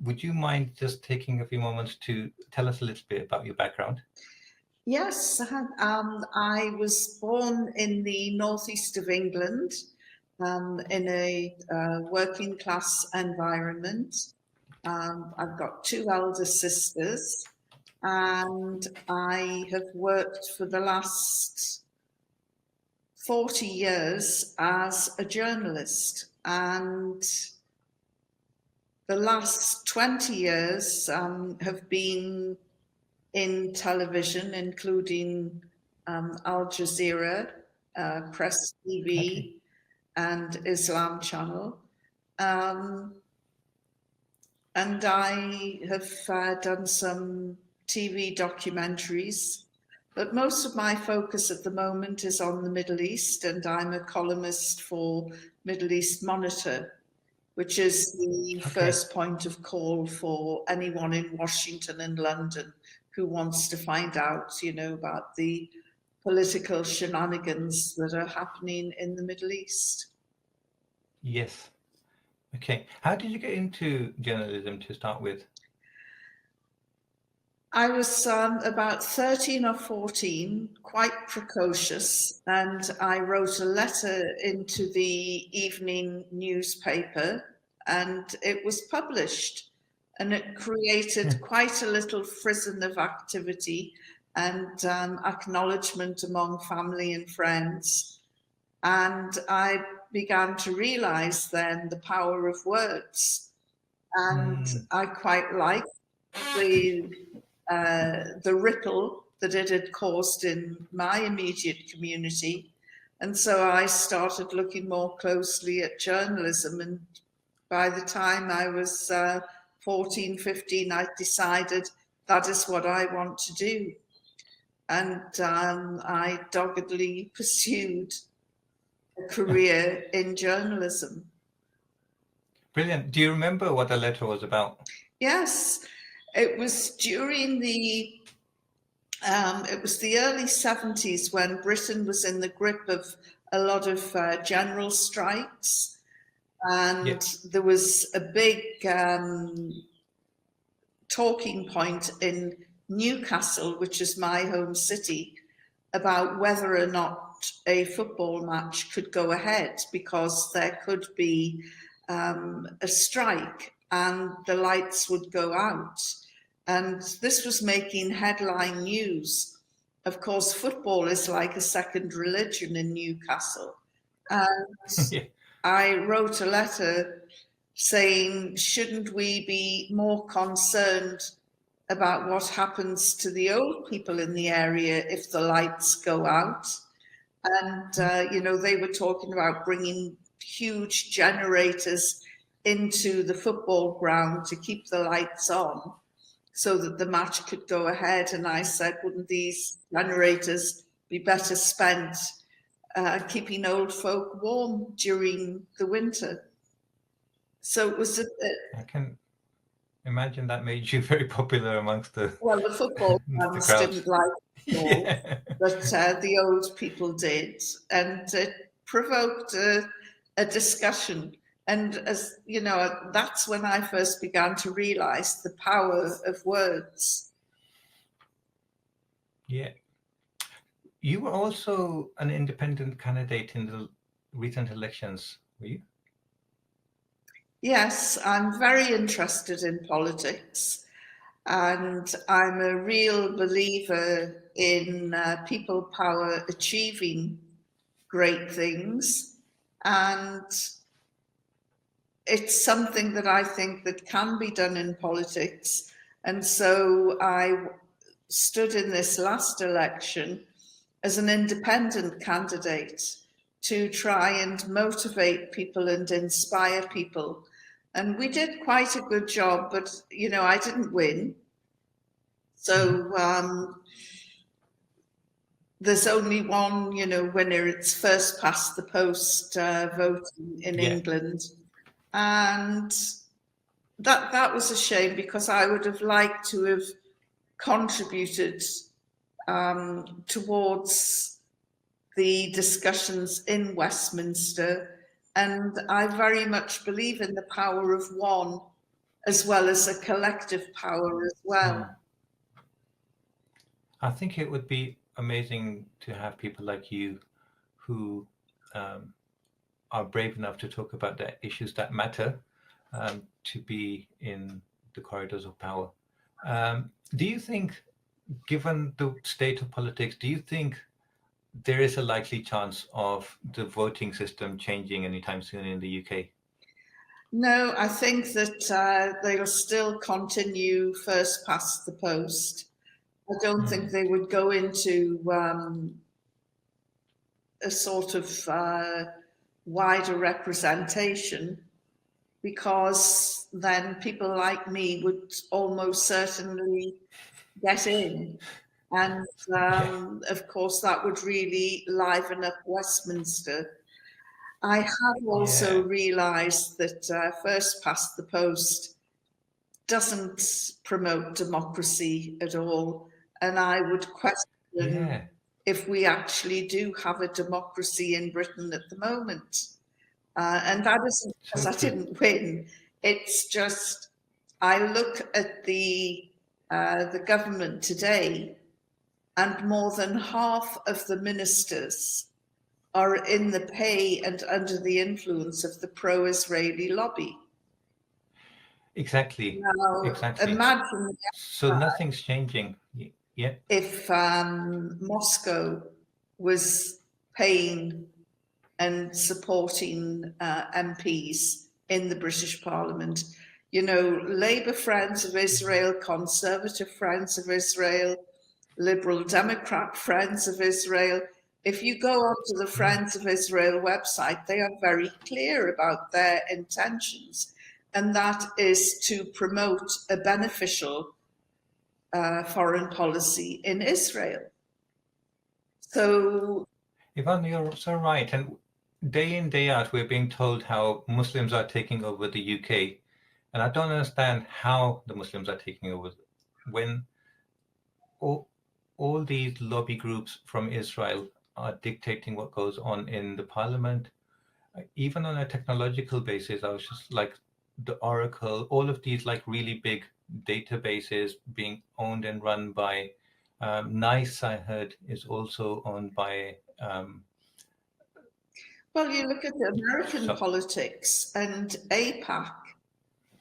would you mind just taking a few moments to tell us a little bit about your background? Yes, I was born in the northeast of England, in a working class environment. I've got two elder sisters, and I have worked for the last 40 years as a journalist. And the last 20 years have been in television, including Al Jazeera, Press Okay. TV, and Islam Channel. Um, and I have done some TV documentaries, but most of my focus at the moment is on the Middle East, and I'm a columnist for Middle East Monitor, which is the Okay. first point of call for anyone in Washington and London who wants to find out, about the political shenanigans that are happening in the Middle East. Yes. Okay. How did you get into journalism to start with? I was about 13 or 14, quite precocious, and I wrote a letter into the evening newspaper, and it was published. And it created quite a little frisson of activity and acknowledgement among family and friends. And I began to realize then the power of words. And Mm, I quite liked the the ripple that it had caused in my immediate community. And so I started looking more closely at journalism. And by the time I was 14, 15, I decided that is what I want to do. And I doggedly pursued a career in journalism. brilliant. Do you remember what the letter was about? Yes, it was during it was the early 70s when Britain was in the grip of a lot of general strikes. Yeah. And there was a big talking point in Newcastle, which is my home city, about whether or not a football match could go ahead because there could be a strike and the lights would go out. And this was making headline news. Of course, football is like a second religion in Newcastle. And Yeah. I wrote a letter saying, shouldn't we be more concerned about what happens to the old people in the area if the lights go out? And, they were talking about bringing huge generators into the football ground to keep the lights on so that the match could go ahead. And I said, wouldn't these generators be better spent keeping old folk warm during the winter? So it was I can imagine that made you very popular amongst the well, the football the fans crowds. didn't like football, Yeah. but the old people did, and it provoked a discussion. And as you know, that's when I first began to realize the power of words. Yeah. You were also an independent candidate in the recent elections, were you? Yes, I'm very interested in politics, and I'm a real believer in people power achieving great things. And it's something that I think that can be done in politics. And so I stood in this last election as an independent candidate to try and motivate people and inspire people. And we did quite a good job, but I didn't win. Hmm. So there's only one, winner. It's first past the post voting in Yeah. England. And that was a shame because I would have liked to have contributed towards the discussions in Westminster. And I very much believe in the power of one as well as a collective power as well. I think it would be amazing to have people like you who um, are brave enough to talk about the issues that matter, to be in the corridors of power. Do you think, given the state of politics, do you think there is a likely chance of the voting system changing anytime soon in the UK? No, I think that they'll still continue first past the post. I don't think they would go into a sort of wider representation, because then people like me would almost certainly get in. And Yeah, of course, that would really liven up Westminster. I have also yeah, realised that first past the post doesn't promote democracy at all. And I would yeah. question if we actually do have a democracy in Britain at the moment. And that isn't because So I true. didn't win. It's just I look at the government today, and more than half of the ministers are in the pay and under the influence of the pro-Israeli lobby. Exactly, Now, exactly. imagine So nothing's changing. Yeah. if Moscow was paying and supporting MPs in the British Parliament. You know, Labour Friends of Israel, Conservative Friends of Israel, Liberal Democrat Friends of Israel. If you go onto the Yeah. Friends of Israel website, they are very clear about their intentions, and that is to promote a beneficial foreign policy in Israel. So, Yvonne, you're so right. And day in, day out, we're being told how Muslims are taking over the UK. And I don't understand how the Muslims are taking over when all, all these lobby groups from Israel are dictating what goes on in the parliament. Even on a technological basis, I was just like the Oracle, all of these like really big databases being owned and run by NICE, I heard, is also owned by well, you look at the American so, politics, and APAC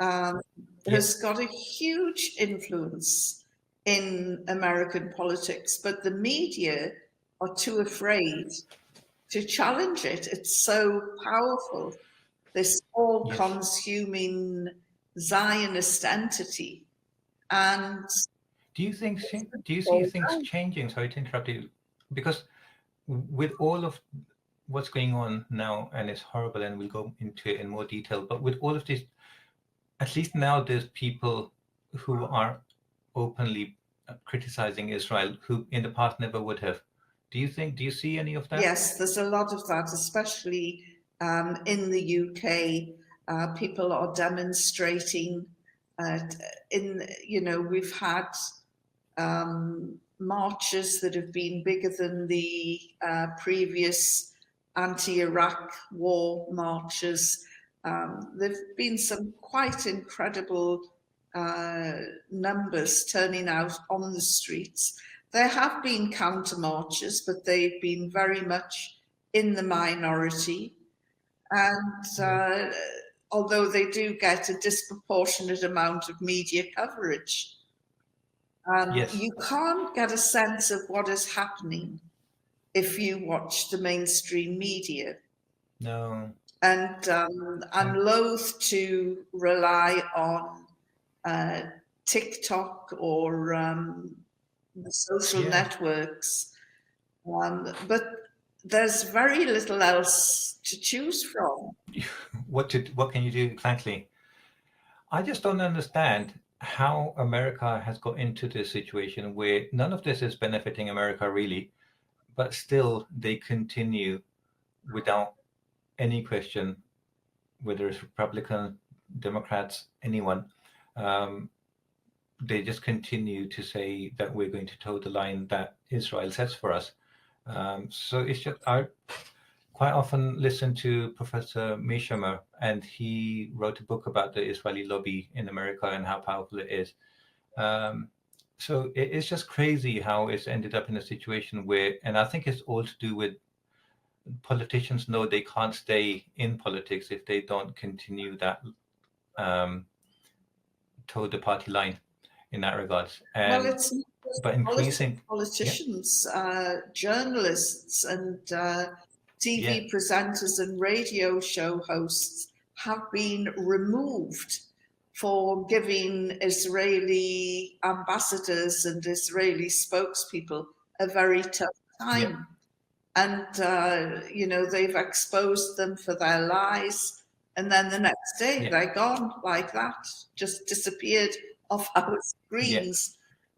um, yeah, has got a huge influence in American politics, but the media are too afraid to challenge it. It's so powerful, this all yes. consuming Zionist entity. And Do you think do you see things changing? Sorry to interrupt you, because with all of what's going on now, and it's horrible, and we'll go into it in more detail. But with all of this, at least now there's people who are openly criticizing Israel who in the past never would have. Do you see any of that? yes, there's a lot of that, especially in the UK. People are demonstrating. Uh, we've had marches that have been bigger than the previous anti-Iraq war marches. There've been some quite incredible numbers turning out on the streets. There have been counter marches, but they've been very much in the minority. And Yeah. although they do get a disproportionate amount of media coverage, Yes. you can't get a sense of what is happening if you watch the mainstream media. No. And I'm And loath to rely on uh, TikTok or the social yeah. networks, but there's very little else to choose from. What can you do exactly? I just don't understand how America has got into this situation where none of this is benefiting America really, but still they continue without any question, whether it's Republican, Democrats, anyone, um, they just continue to say that we're going to toe the line that Israel sets for us. So it's just quite often listen to Professor Mishamer, and he wrote a book about the Israeli lobby in America and how powerful it is. So it's just crazy how it's ended up in a situation where, and I think it's all to do with politicians know they can't stay in politics if they don't continue that toe the party line in that regards. Well, And it's not just but increasing, yeah, politicians, journalists and yeah, TV presenters and radio show hosts have been removed for giving Israeli ambassadors and Israeli spokespeople a very tough yeah, time. And, they've exposed them for their lies. And then the next day yeah, they're gone like that, just disappeared off our yeah, screens.